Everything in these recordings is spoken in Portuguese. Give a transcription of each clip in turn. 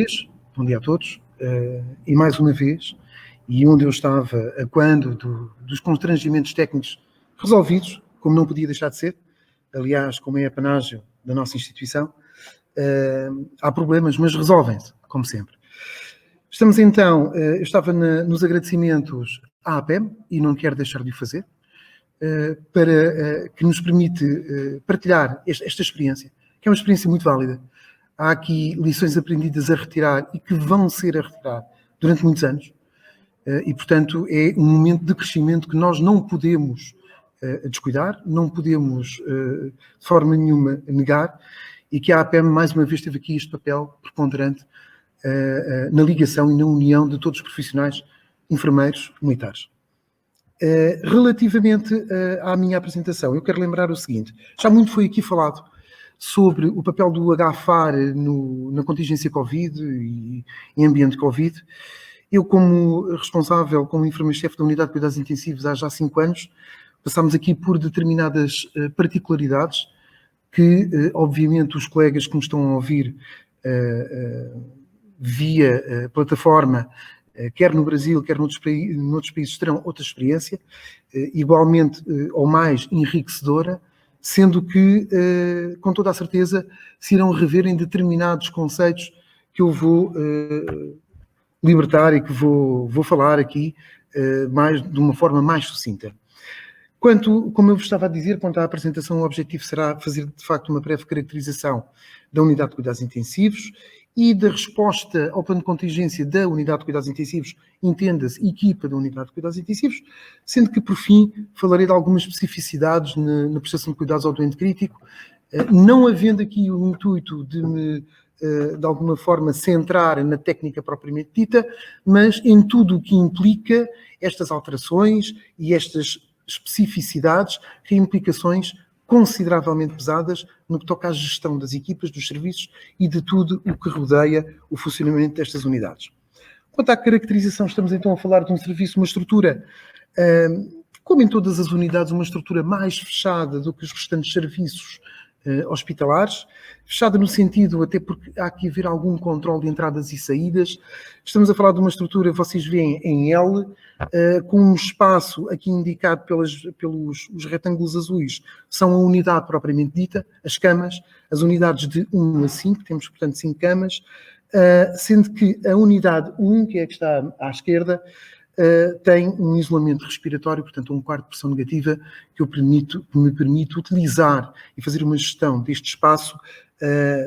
vez, bom dia a todos, e mais uma vez, e onde eu estava a quando dos constrangimentos técnicos resolvidos, como não podia deixar de ser, aliás, como é apanágio da nossa instituição, há problemas, mas resolvem-se, como sempre. Estamos então, eu estava nos agradecimentos à APEM, e não quero deixar de o fazer, que nos permite partilhar esta experiência, que é uma experiência muito válida. Há aqui lições aprendidas a retirar e que vão ser a retirar durante muitos anos, e, portanto, é um momento de crescimento que nós não podemos descuidar, não podemos, de forma nenhuma, negar, e que a APEM, mais uma vez, teve aqui este papel preponderante na ligação e na união de todos os profissionais, enfermeiros, militares. Relativamente à minha apresentação, eu quero lembrar o seguinte: já muito foi aqui falado sobre o papel do HFAR na contingência Covid e em ambiente Covid. Eu, como responsável, como enfermeiro-chefe da Unidade de Cuidados Intensivos há já 5 anos, passámos aqui por determinadas particularidades que, obviamente, os colegas que me estão a ouvir via plataforma, quer no Brasil, quer noutros países, terão outra experiência, igualmente ou mais enriquecedora, sendo que, com toda a certeza, se irão rever em determinados conceitos que eu vou libertar e que vou falar aqui de uma forma mais sucinta. Como eu vos estava a dizer, quanto à apresentação, o objetivo será fazer, de facto, uma breve caracterização da Unidade de Cuidados Intensivos e da resposta ao plano de contingência da Unidade de Cuidados Intensivos, entenda-se, equipa da Unidade de Cuidados Intensivos, sendo que, por fim, falarei de algumas especificidades na prestação de cuidados ao doente crítico, não havendo aqui o intuito de me, de alguma forma, centrar na técnica propriamente dita, mas em tudo o que implica estas alterações e estas especificidades, que têm implicações consideravelmente pesadas no que toca à gestão das equipas, dos serviços e de tudo o que rodeia o funcionamento destas unidades. Quanto à caracterização, estamos então a falar de um serviço, uma estrutura, como em todas as unidades, uma estrutura mais fechada do que os restantes serviços hospitalares, fechada no sentido, até porque há que haver algum controle de entradas e saídas. Estamos a falar de uma estrutura, vocês veem, em L, com um espaço aqui indicado pelos retângulos azuis, são a unidade propriamente dita, as camas, as unidades de 1 a 5, temos, portanto, 5 camas, sendo que a unidade 1, que é a que está à esquerda, tem um isolamento respiratório, portanto, um quarto de pressão negativa que me permite utilizar e fazer uma gestão deste espaço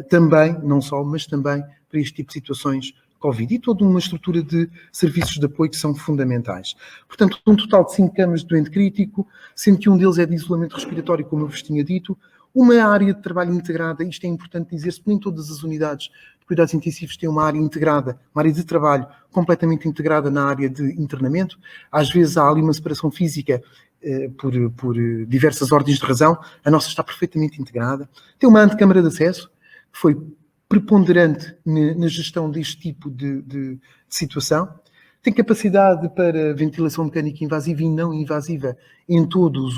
também, não só, mas também para este tipo de situações Covid e toda uma estrutura de serviços de apoio que são fundamentais. Portanto, um total de 5 camas de doente crítico, sendo que um deles é de isolamento respiratório, como eu vos tinha dito, uma área de trabalho integrada, isto é importante dizer-se, porque nem todas as unidades de cuidados intensivos têm uma área integrada, uma área de trabalho completamente integrada na área de internamento. Às vezes há ali uma separação física por diversas ordens de razão, a nossa está perfeitamente integrada. Tem uma antecâmara de acesso, que foi preponderante na gestão deste tipo de situação. Tem capacidade para ventilação mecânica invasiva e não invasiva em todas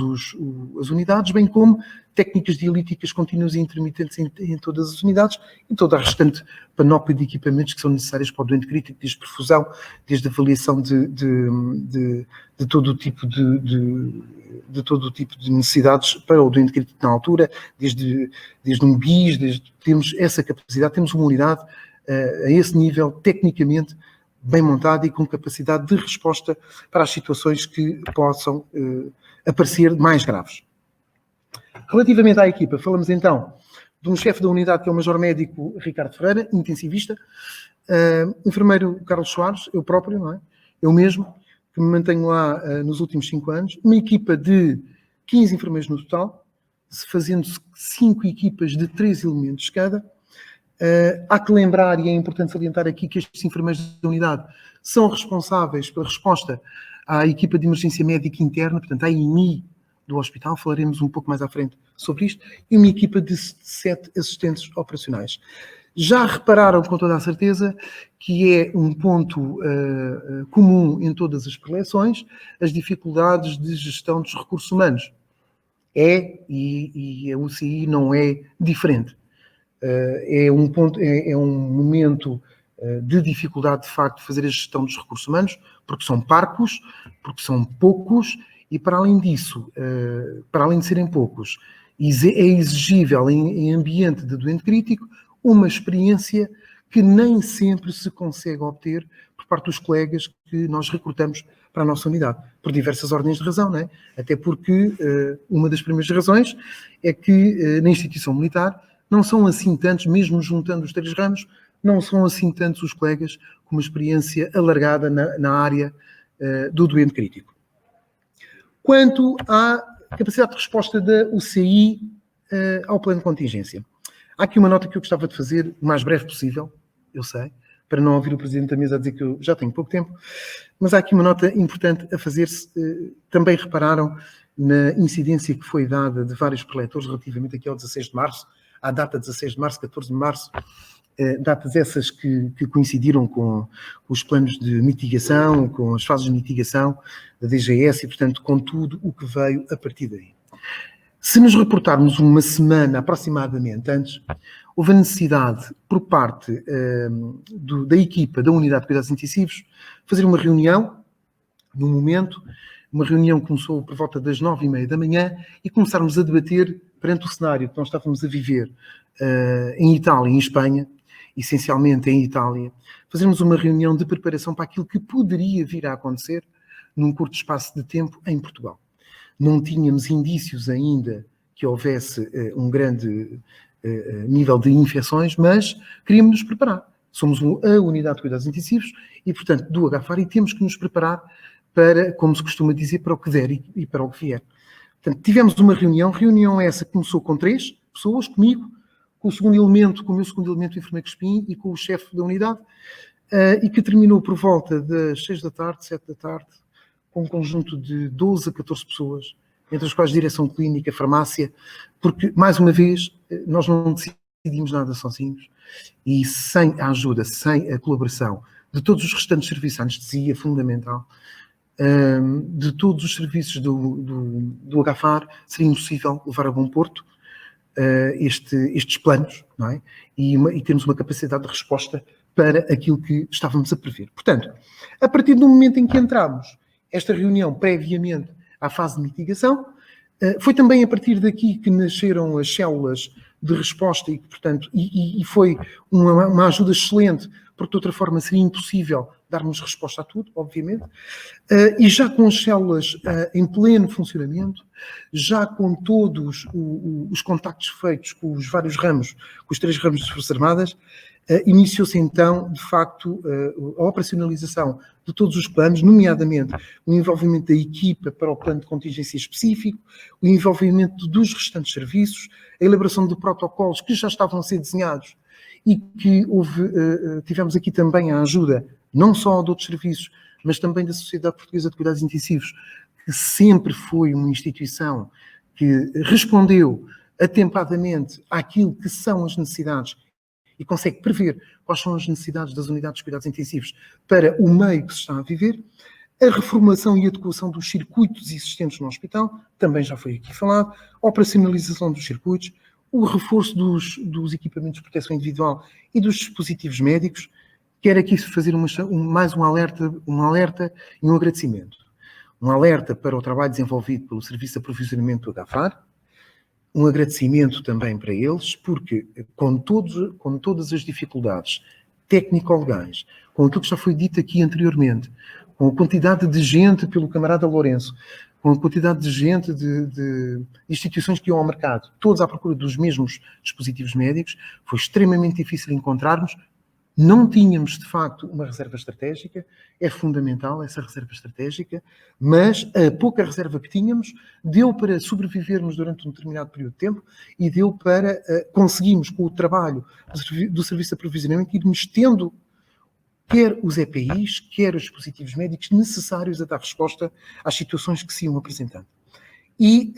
as unidades, bem como técnicas dialíticas contínuas e intermitentes em todas as unidades e toda a restante panóplia de equipamentos que são necessários para o doente crítico, desde perfusão, desde avaliação de todo o tipo de necessidades para o doente crítico na altura, desde um BIS, temos essa capacidade, temos uma unidade a esse nível, tecnicamente, bem montada e com capacidade de resposta para as situações que possam aparecer mais graves. Relativamente à equipa, falamos então de um chefe da unidade que é o Major Médico Ricardo Ferreira, intensivista, enfermeiro Carlos Soares, eu próprio, não é? Eu mesmo, que me mantenho lá nos últimos 5 anos, uma equipa de 15 enfermeiros no total, fazendo 5 equipas de 3 elementos cada. Há que lembrar, e é importante salientar aqui, que estes enfermeiros da unidade são responsáveis pela resposta à equipa de emergência médica interna, portanto, à IMI do hospital, falaremos um pouco mais à frente sobre isto, e uma equipa de 7 assistentes operacionais. Já repararam, com toda a certeza, que é um ponto comum em todas as preleções, as dificuldades de gestão dos recursos humanos. E a UCI não é diferente. É um momento de dificuldade, de facto, de fazer a gestão dos recursos humanos, porque são parcos, porque são poucos, e para além disso, para além de serem poucos, é exigível em ambiente de doente crítico uma experiência que nem sempre se consegue obter por parte dos colegas que nós recrutamos para a nossa unidade, por diversas ordens de razão, não é? Até porque uma das primeiras razões é que na instituição militar não são assim tantos, mesmo juntando os 3 ramos, não são assim tantos os colegas com uma experiência alargada na área do doente crítico. Quanto à capacidade de resposta da UCI ao plano de contingência. Há aqui uma nota que eu gostava de fazer o mais breve possível, eu sei, para não ouvir o Presidente da Mesa a dizer que eu já tenho pouco tempo, mas há aqui uma nota importante a fazer-se. Também repararam na incidência que foi dada de vários preletores relativamente aqui ao 16 de março, à data 16 de março, 14 de março, datas essas que coincidiram com os planos de mitigação, com as fases de mitigação da DGS e, portanto, com tudo o que veio a partir daí. Se nos reportarmos uma semana aproximadamente antes, houve a necessidade, por parte da equipa da Unidade de Cuidados Intensivos, fazer uma reunião, no momento, uma reunião que começou por volta das 9h30 da manhã e começarmos a debater perante o cenário que nós estávamos a viver em Itália e em Espanha, essencialmente em Itália, fazermos uma reunião de preparação para aquilo que poderia vir a acontecer num curto espaço de tempo em Portugal. Não tínhamos indícios ainda que houvesse um grande nível de infecções, mas queríamos nos preparar. Somos a Unidade de Cuidados Intensivos e, portanto, do HFAR, e temos que nos preparar para, como se costuma dizer, para o que der e para o que vier. Portanto, tivemos uma reunião essa que começou com 3 pessoas, comigo, com o meu segundo elemento, o enfermeiro Crespim, e com o chefe da unidade, e que terminou por volta das 6 da tarde, 7 da tarde, com um conjunto de 12 a 14 pessoas, entre as quais direção clínica, farmácia, porque, mais uma vez, nós não decidimos nada sozinhos, e sem a ajuda, sem a colaboração de todos os restantes serviços, a anestesia fundamental, de todos os serviços do HFAR, seria impossível levar a bom porto estes planos, não é? E termos uma capacidade de resposta para aquilo que estávamos a prever. Portanto, a partir do momento em que entramos, esta reunião previamente à fase de mitigação, foi também a partir daqui que nasceram as células de resposta e, portanto, foi uma ajuda excelente, porque de outra forma seria impossível darmos resposta a tudo, obviamente, e já com as células em pleno funcionamento, já com todos os contactos feitos com os vários ramos, com os 3 ramos das Forças Armadas, iniciou-se então, de facto, a operacionalização de todos os planos, nomeadamente o envolvimento da equipa para o plano de contingência específico, o envolvimento dos restantes serviços, a elaboração de protocolos que já estavam a ser desenhados e que tivemos aqui também a ajuda, não só de outros serviços, mas também da Sociedade Portuguesa de Cuidados Intensivos, que sempre foi uma instituição que respondeu atempadamente àquilo que são as necessidades e consegue prever quais são as necessidades das unidades de cuidados intensivos para o meio que se está a viver. A reformulação e adequação dos circuitos existentes no hospital, também já foi aqui falado, a operacionalização dos circuitos, o reforço dos equipamentos de proteção individual e dos dispositivos médicos. Quero aqui fazer mais um alerta e um agradecimento. Um alerta para o trabalho desenvolvido pelo Serviço de Aprovisionamento do HFAR, um agradecimento também para eles, porque com todas as dificuldades técnico-legais, com aquilo que já foi dito aqui anteriormente, com a quantidade de gente pelo camarada Lourenço, com a quantidade de gente de instituições que iam ao mercado, todos à procura dos mesmos dispositivos médicos, foi extremamente difícil encontrarmos. Não tínhamos, de facto, uma reserva estratégica, é fundamental essa reserva estratégica, mas a pouca reserva que tínhamos deu para sobrevivermos durante um determinado período de tempo e deu para conseguirmos, com o trabalho do Serviço de Aprovisionamento, irmos tendo quer os EPIs, quer os dispositivos médicos necessários a dar resposta às situações que se iam apresentando. E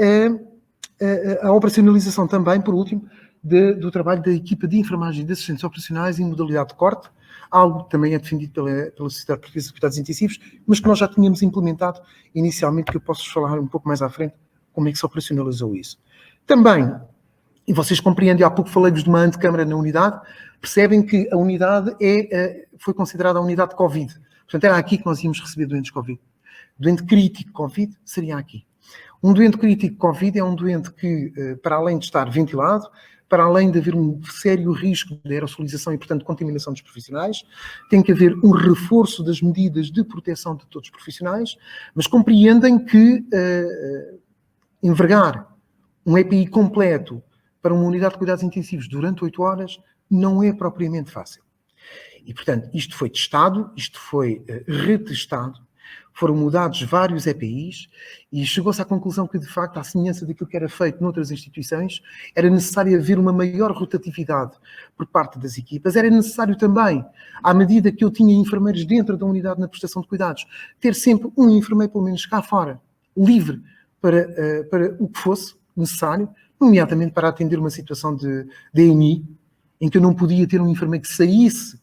a operacionalização também, por último, do trabalho da equipa de enfermagem e de assistentes operacionais em modalidade de corte, algo que também é defendido pela Sociedade Portuguesa de Cuidados Intensivos, mas que nós já tínhamos implementado inicialmente, que eu posso falar um pouco mais à frente como é que se operacionalizou isso. Também E vocês compreendem, há pouco falei-vos de uma antecâmara na unidade, percebem que a unidade foi considerada a unidade de Covid. Portanto, era aqui que nós íamos receber doentes Covid. Doente crítico Covid seria aqui. Um doente crítico Covid é um doente que, para além de estar ventilado, para além de haver um sério risco de aerosolização e, portanto, contaminação dos profissionais, tem que haver um reforço das medidas de proteção de todos os profissionais, mas compreendem que envergar um EPI completo para uma unidade de cuidados intensivos durante 8 horas não é propriamente fácil. E, portanto, isto foi testado, isto foi retestado, foram mudados vários EPIs e chegou-se à conclusão que, de facto, à semelhança daquilo que era feito noutras instituições, era necessário haver uma maior rotatividade por parte das equipas. Era necessário também, à medida que eu tinha enfermeiros dentro da unidade na prestação de cuidados, ter sempre um enfermeiro, pelo menos cá fora, livre para o que fosse necessário, nomeadamente para atender uma situação de DMI, em que eu não podia ter um enfermeiro que saísse,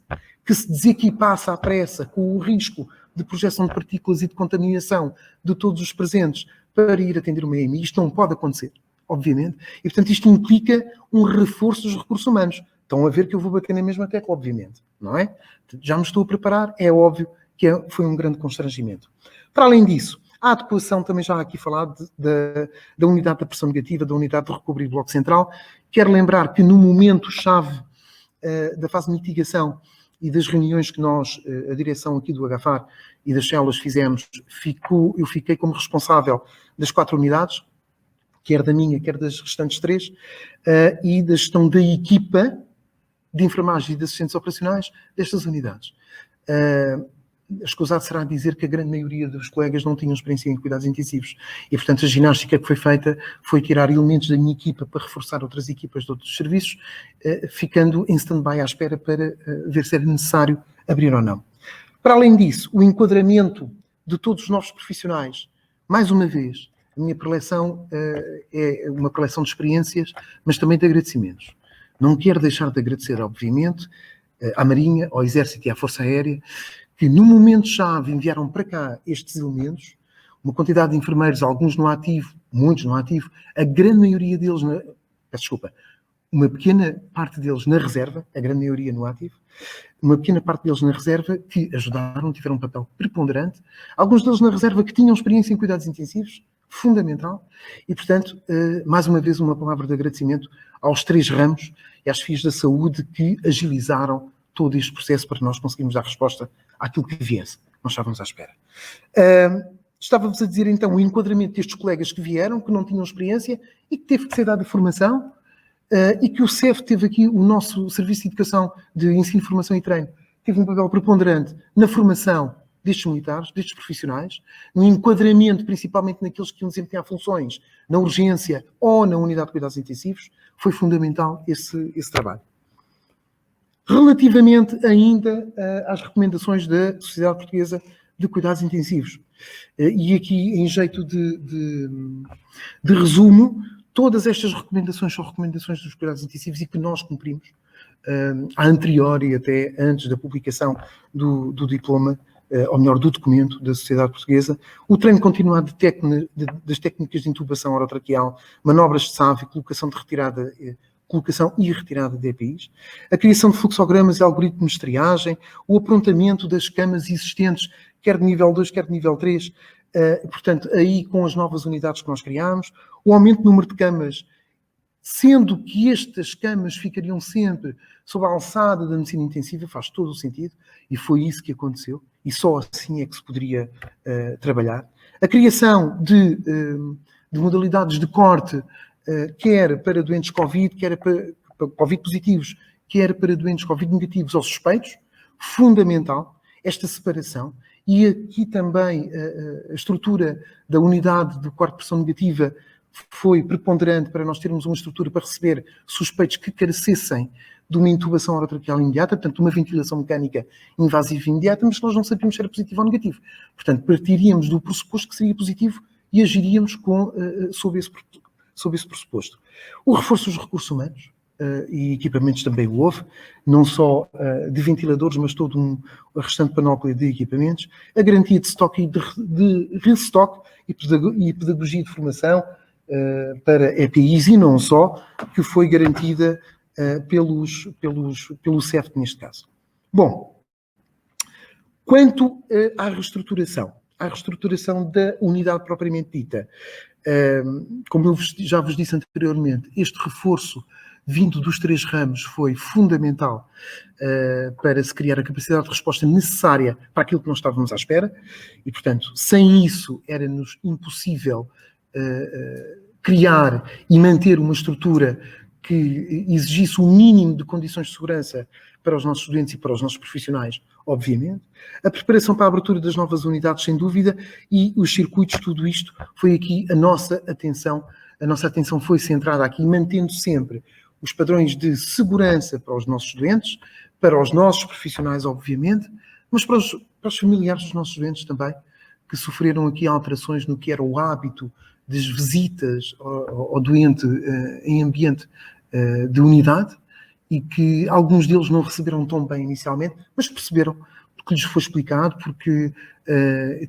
que se desequipasse à pressa, com o risco de projeção de partículas e de contaminação de todos os presentes para ir atender uma EMI. Isto não pode acontecer, obviamente, e portanto isto implica um reforço dos recursos humanos. Estão a ver que eu vou bater na mesma tecla, obviamente, não é? Já me estou a preparar, é óbvio que foi um grande constrangimento. Para além disso, a adequação, também já aqui falado, da unidade da pressão negativa, da unidade de recovery do bloco central. Quero lembrar que no momento-chave da fase de mitigação e das reuniões que nós, a direção aqui do HFAR e das células fizemos, eu fiquei como responsável das 4 unidades, quer da minha, quer das restantes 3, e da gestão da equipa de enfermagem e de assistentes operacionais destas unidades. Escusado será dizer que a grande maioria dos colegas não tinham experiência em cuidados intensivos e, portanto, a ginástica que foi feita foi tirar elementos da minha equipa para reforçar outras equipas de outros serviços, ficando em stand-by à espera para ver se era necessário abrir ou não. Para além disso, o enquadramento de todos os novos profissionais, mais uma vez, a minha preleção é uma preleção de experiências, mas também de agradecimentos. Não quero deixar de agradecer, obviamente, à Marinha, ao Exército e à Força Aérea, que no momento-chave enviaram para cá estes elementos, uma quantidade de enfermeiros, alguns no ativo, muitos no ativo, a grande maioria deles, uma pequena parte deles na reserva, a grande maioria no ativo, uma pequena parte deles na reserva que ajudaram, tiveram um papel preponderante, alguns deles na reserva que tinham experiência em cuidados intensivos, fundamental, e portanto, mais uma vez uma palavra de agradecimento aos 3 ramos e às FIAs da saúde que agilizaram todo este processo para nós conseguirmos dar resposta àquilo que viesse. Nós estávamos à espera. Estávamos a dizer, então, o enquadramento destes colegas que vieram, que não tinham experiência e que teve que ser dada formação, e que o CEF teve aqui, o nosso Serviço de Educação de Ensino, Formação e Treino, teve um papel preponderante na formação destes militares, destes profissionais, no enquadramento, principalmente naqueles que iam desempenhar funções na urgência ou na unidade de cuidados intensivos, foi fundamental esse trabalho. Relativamente ainda às recomendações da Sociedade Portuguesa de Cuidados Intensivos, e aqui em jeito de resumo, todas estas recomendações são recomendações dos cuidados intensivos e que nós cumprimos, a anterior e até antes da publicação do diploma, ou melhor, do documento da Sociedade Portuguesa, o treino continuado das técnicas de intubação orotraqueal, manobras de SAV, colocação e retirada de EPIs, a criação de fluxogramas e algoritmos de triagem, o aprontamento das camas existentes, quer de nível 2, quer de nível 3, portanto, aí com as novas unidades que nós criámos, o aumento do número de camas, sendo que estas camas ficariam sempre sob a alçada da medicina intensiva, faz todo o sentido, e foi isso que aconteceu, e só assim é que se poderia trabalhar. A criação de modalidades de corte, quer para doentes Covid, quer para Covid positivos, quer para doentes Covid negativos ou suspeitos, fundamental esta separação. E aqui também a estrutura da unidade do quarto de pressão negativa foi preponderante para nós termos uma estrutura para receber suspeitos que carecessem de uma intubação orotraqueal imediata, portanto, uma ventilação mecânica invasiva imediata, mas nós não sabíamos se era positivo ou negativo. Portanto, partiríamos do pressuposto que seria positivo e agiríamos sob esse pressuposto. O reforço dos recursos humanos e equipamentos também houve, não só de ventiladores, mas todo a restante panóplia de equipamentos, a garantia de estoque e de restoque e pedagogia de formação, para EPIs e não só, que foi garantida pelo CEF neste caso. Bom, quanto à reestruturação da unidade propriamente dita, como eu já vos disse anteriormente, este reforço vindo dos 3 ramos foi fundamental para se criar a capacidade de resposta necessária para aquilo que nós estávamos à espera e, portanto, sem isso era-nos impossível criar e manter uma estrutura que exigisse o mínimo de condições de segurança para os nossos estudantes e para os nossos profissionais, obviamente. A preparação para a abertura das novas unidades, sem dúvida, e os circuitos, tudo isto foi aqui a nossa atenção foi centrada aqui, mantendo sempre os padrões de segurança para os nossos estudantes, para os nossos profissionais, obviamente, mas para os familiares dos nossos estudantes também, que sofreram aqui alterações no que era o hábito das visitas ao doente em ambiente de unidade e que alguns deles não receberam tão bem inicialmente, mas perceberam, porque lhes foi explicado, porque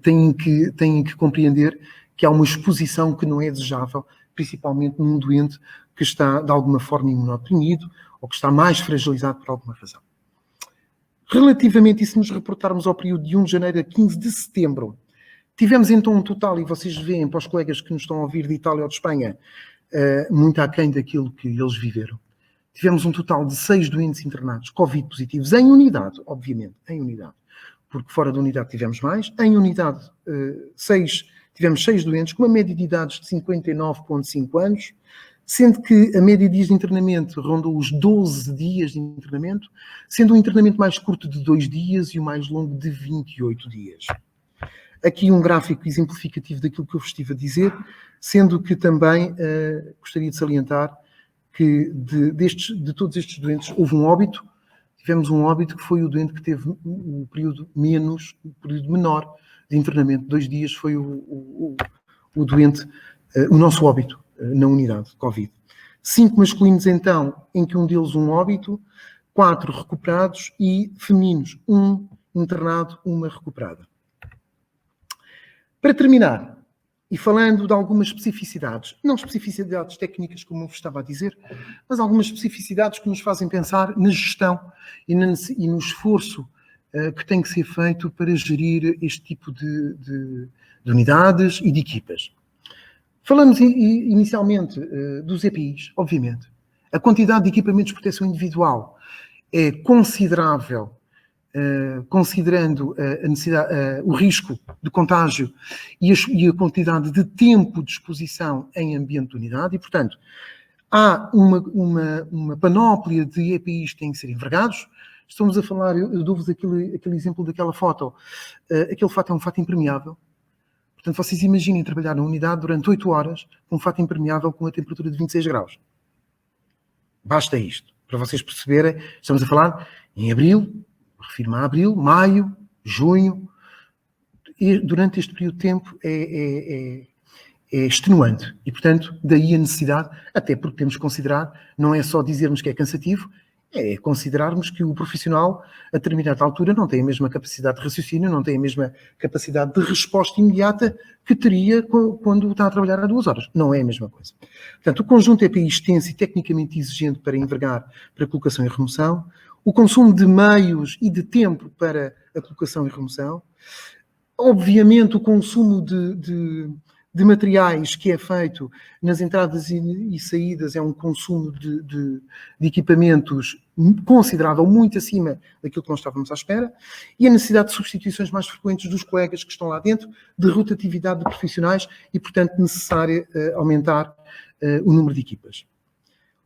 têm que compreender que há uma exposição que não é desejável, principalmente num doente que está de alguma forma imunodeprimido ou que está mais fragilizado por alguma razão. Relativamente, e se nos reportarmos ao período de 1 de janeiro a 15 de setembro, tivemos então um total, e vocês veem para os colegas que nos estão a ouvir de Itália ou de Espanha, muito aquém daquilo que eles viveram. Tivemos um total de 6 doentes internados, Covid positivos, em unidade, obviamente, em unidade, porque fora da unidade tivemos mais. Em unidade, tivemos 6 doentes, com uma média de idades de 59,5 anos, sendo que a média de dias de internamento rondou os 12 dias de internamento, sendo um internamento mais curto de 2 dias e o mais longo de 28 dias. Aqui um gráfico exemplificativo daquilo que eu vos estive a dizer, sendo que também gostaria de salientar que de todos estes doentes houve um óbito. Tivemos um óbito que foi o doente que teve o período menor de internamento. 2 dias foi o doente, o nosso óbito na unidade de Covid. 5 masculinos, então, em que um deles um óbito, 4 recuperados e femininos, 1 internado, 1 recuperada. Para terminar, e falando de algumas especificidades, não especificidades técnicas, como eu vos estava a dizer, mas algumas especificidades que nos fazem pensar na gestão e no esforço que tem que ser feito para gerir este tipo de unidades e de equipas. Falamos inicialmente dos EPIs, obviamente. A quantidade de equipamentos de proteção individual é considerável, considerando a necessidade, o risco de contágio e a quantidade de tempo de exposição em ambiente de unidade e, portanto, há uma panóplia de EPIs que têm que ser envergados. Estamos a falar, eu dou-vos aquele exemplo daquela foto. Aquele fato é um fato impermeável. Portanto, vocês imaginem trabalhar na unidade durante 8 horas com um fato impermeável com a temperatura de 26 graus. Basta isto. Para vocês perceberem, estamos a falar em abril, refiro-me a abril, maio, junho, e durante este período de tempo é extenuante. E, portanto, daí a necessidade, até porque temos que considerar, não é só dizermos que é cansativo, é considerarmos que o profissional, a determinada altura, não tem a mesma capacidade de raciocínio, não tem a mesma capacidade de resposta imediata que teria quando está a trabalhar há 2 horas. Não é a mesma coisa. Portanto, o conjunto EPI extenso e tecnicamente exigente para envergar para colocação e remoção, o consumo de meios e de tempo para a colocação e remoção, obviamente o consumo de materiais que é feito nas entradas e saídas é um consumo de equipamentos considerável, muito acima daquilo que nós estávamos à espera, e a necessidade de substituições mais frequentes dos colegas que estão lá dentro, de rotatividade de profissionais e, portanto, necessária aumentar o número de equipas.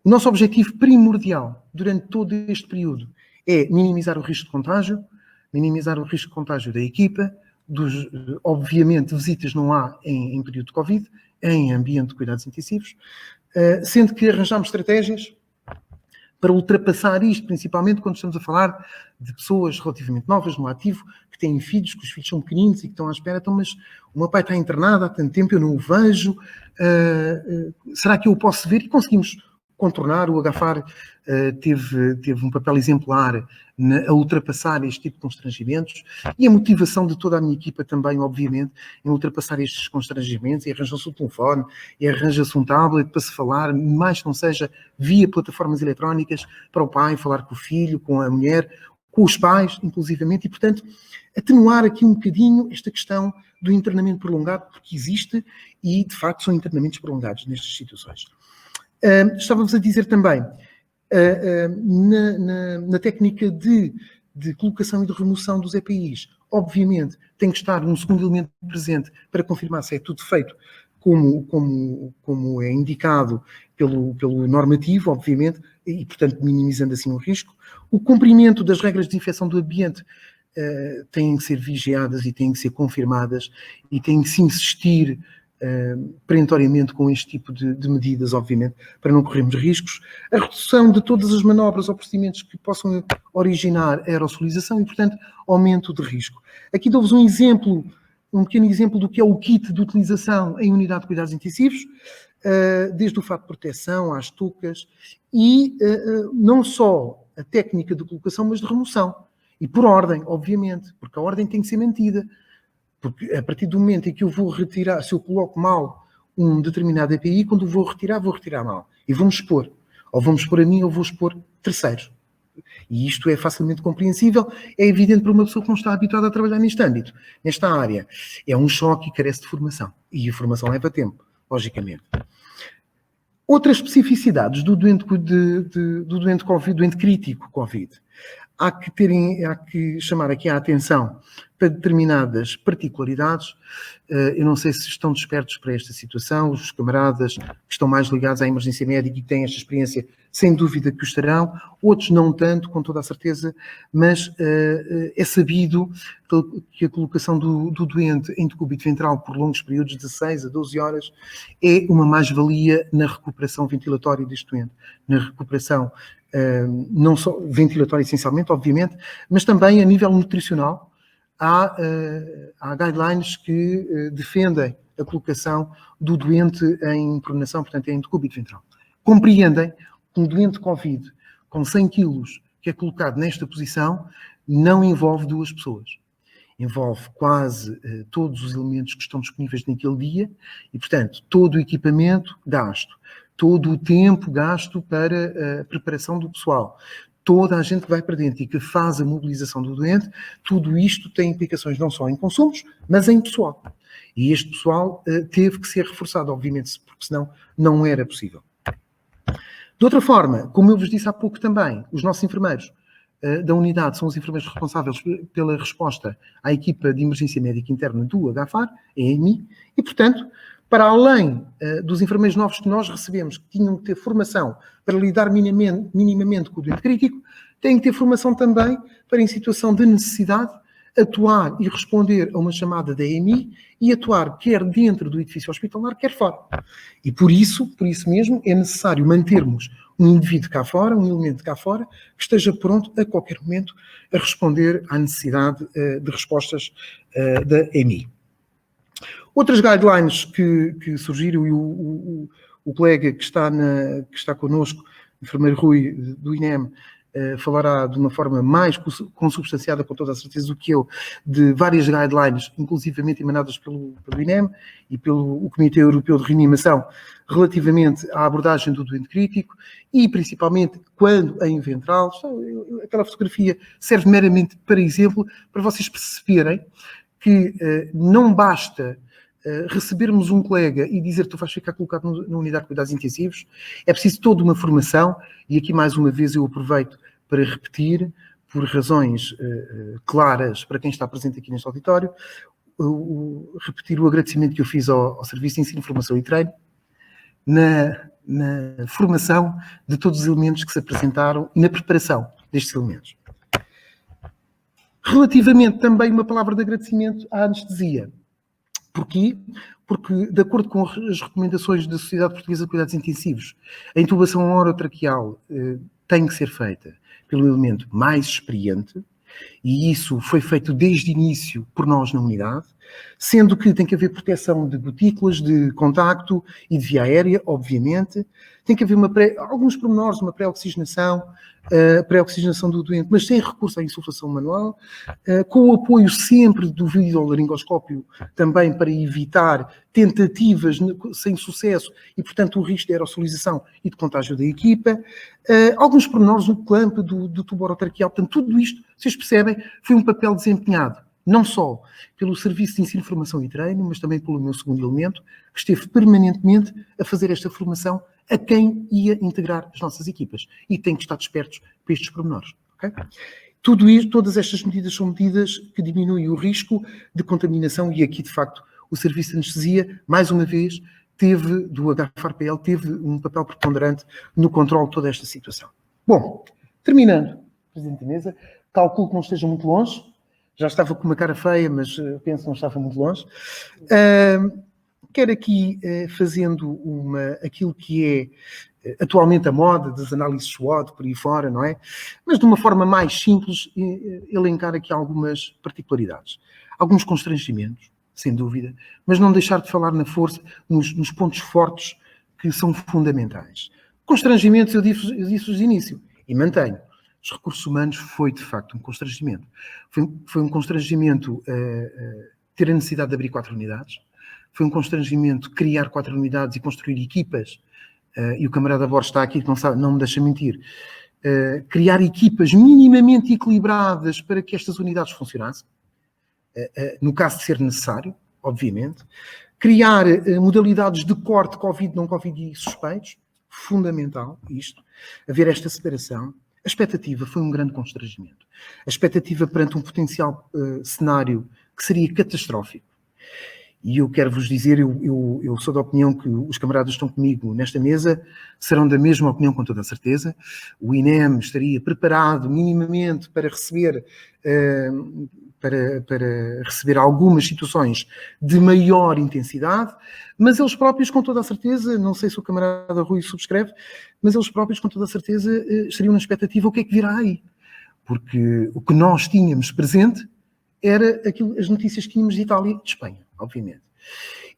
O nosso objetivo primordial durante todo este período é minimizar o risco de contágio da equipa, obviamente, visitas não há em período de Covid, em ambiente de cuidados intensivos, sendo que arranjamos estratégias para ultrapassar isto, principalmente quando estamos a falar de pessoas relativamente novas no ativo, que têm filhos, que os filhos são pequeninos e que estão à espera, então, mas o meu pai está internado há tanto tempo, eu não o vejo, será que eu o posso ver? E conseguimos contornar. O Agafar teve um papel exemplar a ultrapassar este tipo de constrangimentos, e a motivação de toda a minha equipa também, obviamente, em ultrapassar estes constrangimentos, e arranja-se um telefone, e arranja-se um tablet para se falar, mais que não seja via plataformas eletrónicas, para o pai falar com o filho, com a mulher, com os pais, inclusivamente, e, portanto, atenuar aqui um bocadinho esta questão do internamento prolongado, porque existe, e, de facto, são internamentos prolongados nestas situações. Estávamos a dizer também, na técnica de colocação e de remoção dos EPIs, obviamente, tem que estar um segundo elemento presente para confirmar se é tudo feito como é indicado pelo normativo, obviamente, e, portanto, minimizando assim o risco. O cumprimento das regras de desinfecção do ambiente têm que ser vigiadas e têm que ser confirmadas, e tem que se insistir perentoriamente com este tipo de medidas, obviamente, para não corrermos riscos. A redução de todas as manobras ou procedimentos que possam originar aerosolização e, portanto, aumento de risco. Aqui dou-vos um pequeno exemplo do que é o kit de utilização em unidade de cuidados intensivos, desde o fato de proteção às toucas, e não só a técnica de colocação, mas de remoção. E por ordem, obviamente, porque a ordem tem que ser mantida. Porque a partir do momento em que eu vou retirar, se eu coloco mal um determinado EPI, quando eu vou retirar mal. E vou-me expor. Ou vou-me expor a mim, ou vou expor terceiros. E isto é facilmente compreensível. É evidente para uma pessoa que não está habituada a trabalhar neste âmbito, nesta área. É um choque e carece de formação. E a formação leva tempo, logicamente. Outras especificidades do doente Covid, doente crítico Covid. Há que chamar aqui a atenção para determinadas particularidades. Eu não sei se estão despertos para esta situação. Os camaradas que estão mais ligados à emergência médica e que têm esta experiência, sem dúvida que o estarão. Outros não tanto, com toda a certeza, mas é sabido que a colocação do doente em decúbito ventral por longos períodos, de 6 a 12 horas, é uma mais-valia na recuperação ventilatória deste doente, na recuperação não só ventilatória essencialmente, obviamente, mas também a nível nutricional. Há guidelines que defendem a colocação do doente em pronação, portanto, em decúbito ventral. Compreendem que um doente Covid com 100 quilos que é colocado nesta posição não envolve 2 pessoas. Envolve quase todos os elementos que estão disponíveis naquele dia e, portanto, todo o equipamento gasto, todo o tempo gasto para a preparação do pessoal, toda a gente que vai para dentro e que faz a mobilização do doente, tudo isto tem implicações não só em consumos, mas em pessoal. E este pessoal teve que ser reforçado, obviamente, porque senão não era possível. De outra forma, como eu vos disse há pouco também, os nossos enfermeiros da unidade são os enfermeiros responsáveis pela resposta à equipa de emergência médica interna do Agafar, EMI, e, portanto, para além dos enfermeiros novos que nós recebemos, que tinham que ter formação para lidar minimamente com o doente crítico, têm que ter formação também para, em situação de necessidade, atuar e responder a uma chamada da EMI e atuar quer dentro do edifício hospitalar, quer fora. E por isso mesmo, é necessário mantermos um indivíduo cá fora, um elemento cá fora, que esteja pronto a qualquer momento a responder à necessidade de respostas da EMI. Outras guidelines que surgiram, e o colega que está connosco, o enfermeiro Rui, do INEM, falará de uma forma mais consubstanciada, com toda a certeza, do que eu, de várias guidelines, inclusivamente emanadas pelo INEM e pelo Comitê Europeu de Reanimação, relativamente à abordagem do doente crítico e, principalmente, quando em ventral. Aquela fotografia serve meramente para exemplo, para vocês perceberem que não basta recebermos um colega e dizer que tu vais ficar colocado na unidade de cuidados intensivos. É preciso toda uma formação, e aqui mais uma vez eu aproveito para repetir, por razões claras para quem está presente aqui neste auditório, repetir o agradecimento que eu fiz ao Serviço de Ensino, Formação e Treino na formação de todos os elementos que se apresentaram e na preparação destes elementos. Relativamente também uma palavra de agradecimento à anestesia. Porquê? Porque, de acordo com as recomendações da Sociedade Portuguesa de Cuidados Intensivos, a intubação orotraqueal tem que ser feita pelo elemento mais experiente, e isso foi feito desde o início por nós na unidade, sendo que tem que haver proteção de gotículas, de contacto e de via aérea, obviamente. Tem que haver alguns pormenores, uma pré-oxigenação do doente, mas sem recurso à insuflação manual, com o apoio sempre do videolaringoscópio, também para evitar tentativas sem sucesso e, portanto, o risco de aerosolização e de contágio da equipa. Alguns pormenores no clamp do tubo orotraqueal. Portanto, tudo isto, vocês percebem, foi um papel desempenhado, não só pelo Serviço de Ensino, Formação e Treino, mas também pelo meu segundo elemento, que esteve permanentemente a fazer esta formação a quem ia integrar as nossas equipas. E tem que estar despertos para estes pormenores. Okay? Tudo isto, todas estas medidas são medidas que diminuem o risco de contaminação e aqui, de facto, o Serviço de Anestesia, mais uma vez, do HFARPL, teve um papel preponderante no controle de toda esta situação. Bom, terminando, Presidente da Mesa, calculo que não esteja muito longe, já estava com uma cara feia, mas penso que não estava muito longe. Quero aqui, fazendo aquilo que é atualmente a moda das análises SWOT, por aí fora, não é? Mas de uma forma mais simples, elencar aqui algumas particularidades. Alguns constrangimentos, sem dúvida, mas não deixar de falar na força, nos pontos fortes que são fundamentais. Constrangimentos, eu disse de início, e mantenho. Os recursos humanos foi, de facto, um constrangimento. Foi um constrangimento ter a necessidade de abrir 4 unidades. Foi um constrangimento criar 4 unidades e construir equipas. E o camarada Borges está aqui, que não me deixa mentir. Criar equipas minimamente equilibradas para que estas unidades funcionassem. No caso de ser necessário, obviamente. Criar modalidades de corte Covid, não Covid e suspeitos. Fundamental, isto. Haver esta separação. A expectativa foi um grande constrangimento. A expectativa perante um potencial cenário que seria catastrófico. E eu quero vos dizer, eu sou da opinião que os camaradas que estão comigo nesta mesa serão da mesma opinião com toda a certeza. O INEM estaria preparado minimamente para receber, para receber algumas situações de maior intensidade, mas eles próprios com toda a certeza, não sei se o camarada Rui subscreve, mas eles próprios com toda a certeza estariam na expectativa o que é que virá aí. Porque o que nós tínhamos presente era as notícias que tínhamos de Itália e de Espanha, obviamente.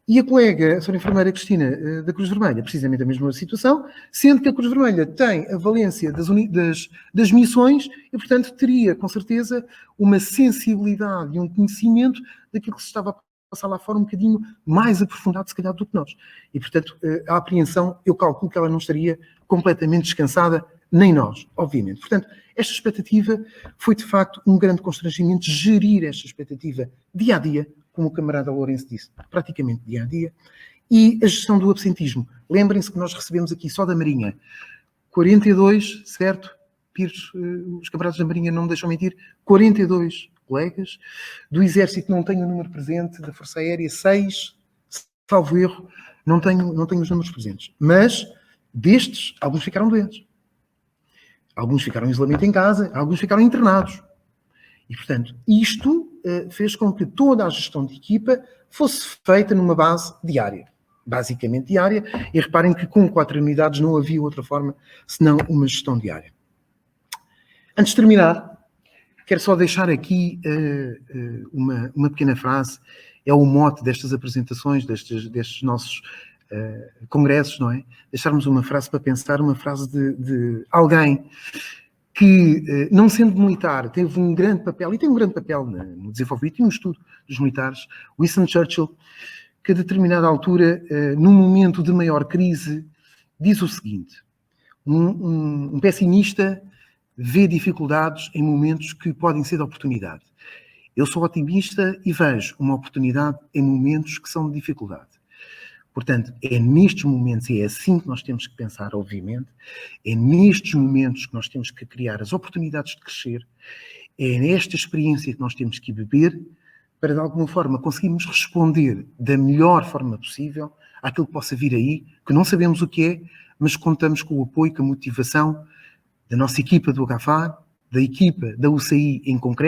E a colega, a senhora enfermeira Cristina, da Cruz Vermelha, precisamente a mesma situação, sendo que a Cruz Vermelha tem a valência das missões e, portanto, teria, com certeza, uma sensibilidade e um conhecimento daquilo que se estava a passar lá fora um bocadinho mais aprofundado, se calhar, do que nós. E, portanto, a apreensão, eu calculo que ela não estaria completamente descansada, nem nós, obviamente. Portanto, esta expectativa foi, de facto, um grande constrangimento, gerir esta expectativa dia a dia, como o camarada Lourenço disse, praticamente dia a dia, e a gestão do absentismo. Lembrem-se que nós recebemos aqui só da Marinha 42, certo? Pires, os camaradas da Marinha não me deixam mentir, 42 colegas, do Exército não tenho o número presente, da Força Aérea 6, salvo erro, não tenho os números presentes. Mas, destes, alguns ficaram doentes. Alguns ficaram em isolamento em casa, alguns ficaram internados. E, portanto, isto fez com que toda a gestão de equipa fosse feita numa base diária. Basicamente diária. E reparem que com 4 unidades não havia outra forma senão uma gestão diária. Antes de terminar, quero só deixar aqui uma pequena frase. É o mote destas apresentações, destes nossos congressos, não é? Deixarmos uma frase para pensar, uma frase de alguém que, não sendo militar, teve um grande papel, e tem um grande papel no desenvolvimento e no estudo dos militares, Winston Churchill, que a determinada altura, num momento de maior crise, diz o seguinte: um pessimista vê dificuldades em momentos que podem ser de oportunidade. Eu sou otimista e vejo uma oportunidade em momentos que são de dificuldade. Portanto, é nestes momentos, e é assim que nós temos que pensar, obviamente, é nestes momentos que nós temos que criar as oportunidades de crescer, é nesta experiência que nós temos que beber para, de alguma forma, conseguirmos responder da melhor forma possível àquilo que possa vir aí, que não sabemos o que é, mas contamos com o apoio, com a motivação da nossa equipa do HFAR, da equipa da UCI em concreto,